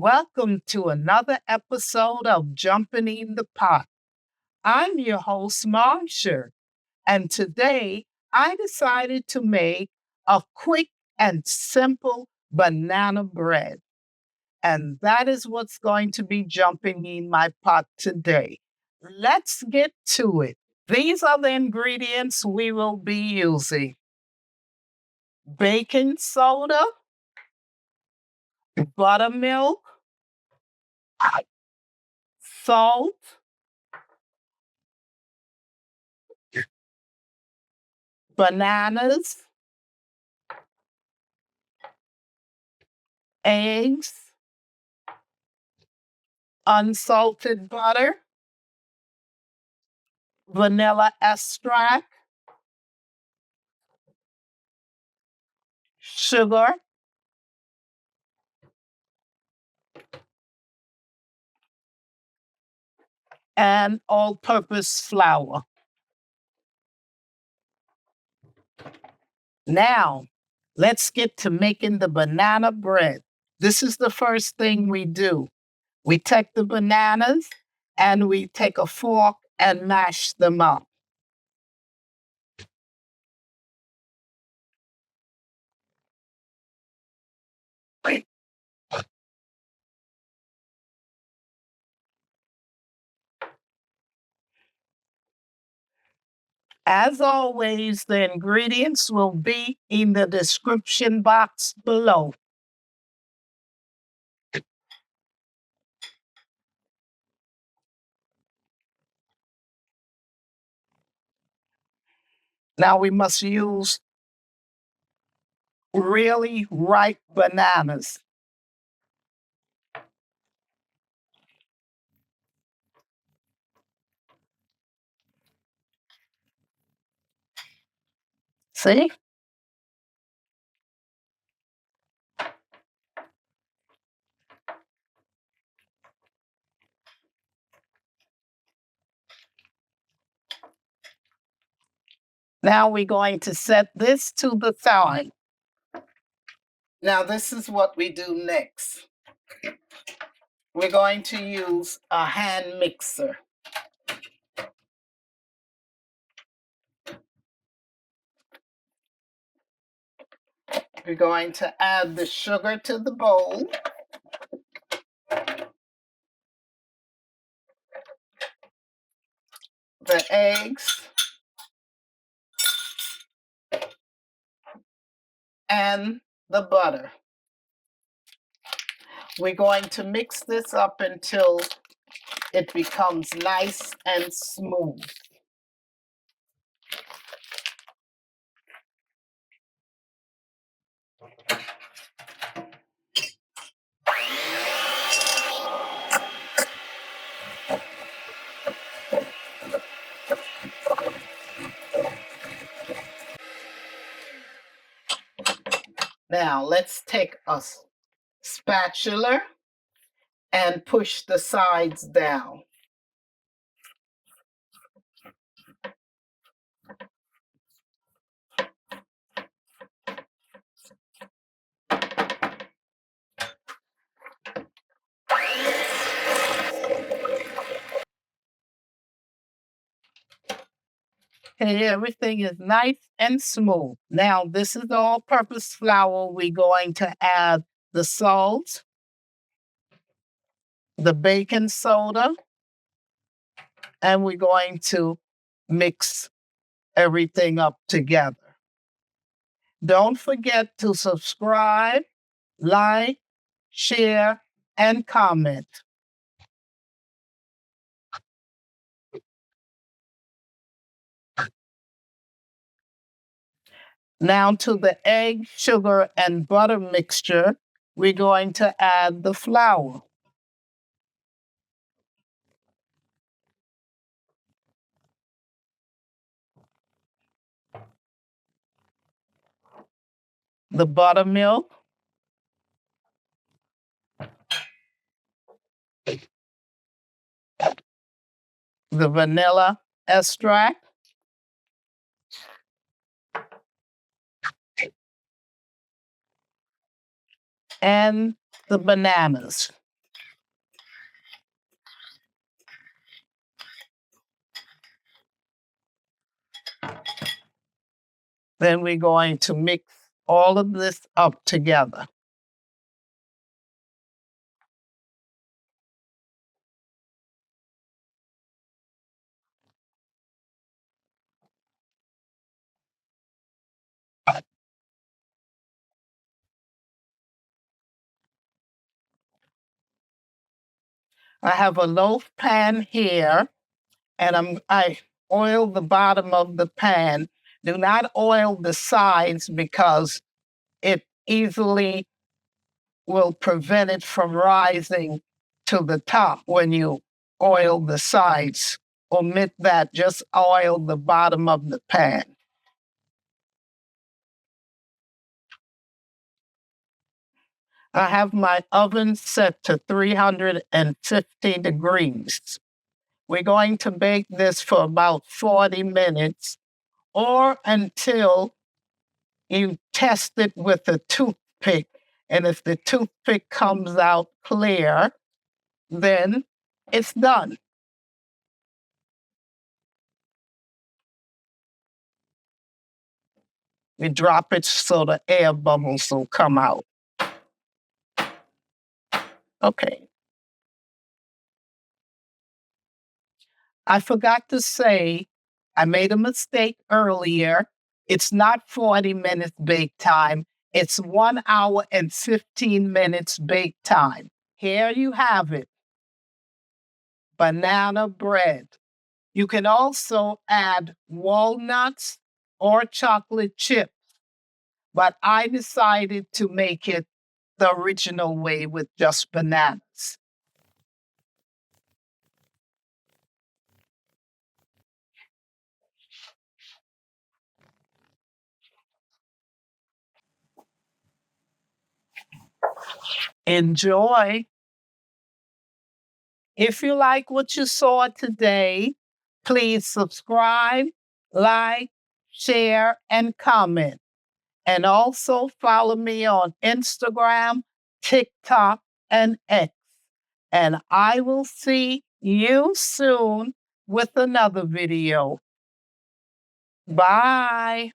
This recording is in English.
welcome to another episode of Jumpin In The Pot. I'm your host, Marcia, and today I decided to make a quick and simple banana bread. And that is what's going to be jumping in my pot today. Let's get to it. These are the ingredients we will be using: baking soda, buttermilk, salt, bananas, eggs, unsalted butter, vanilla extract, sugar, and all-purpose flour. Now, let's get to making the banana bread. This is the first thing we do. We take the bananas and we take a fork and mash them up. As always, the ingredients will be in the description box below. Now we must use really ripe bananas. See? Now we're going to set this to the side. Now this is what we do next. We're going to use a hand mixer. We're going to add the sugar to the bowl. The eggs. And the butter. We're going to mix this up until it becomes nice and smooth. Now let's take a spatula and push the sides down. Okay, everything is nice and smooth. Now this is all-purpose flour. We're going to add the salt, the baking soda, and we're going to mix everything up together. Don't forget to subscribe, like, share, and comment. Now to the egg, sugar, and butter mixture, we're going to add the flour. The buttermilk, the vanilla extract, and the bananas. Then we're going to mix all of this up together. I have a loaf pan here, and I oil the bottom of the pan. Do not oil the sides because it easily will prevent it from rising to the top when you oil the sides. Omit that, just oil the bottom of the pan. I have my oven set to 350 degrees. We're going to bake this for about 40 minutes or until you test it with a toothpick. And if the toothpick comes out clear, then it's done. You drop it so the air bubbles will come out. Okay. I forgot to say, I made a mistake earlier. It's not 40 minutes bake time. It's 1 hour and 15 minutes bake time. Here you have it. Banana bread. You can also add walnuts or chocolate chips, but I decided to make it the original way with just bananas. Enjoy. If you like what you saw today, please subscribe, like, share, and comment. And also follow me on Instagram, TikTok, and X. And I will see you soon with another video. Bye.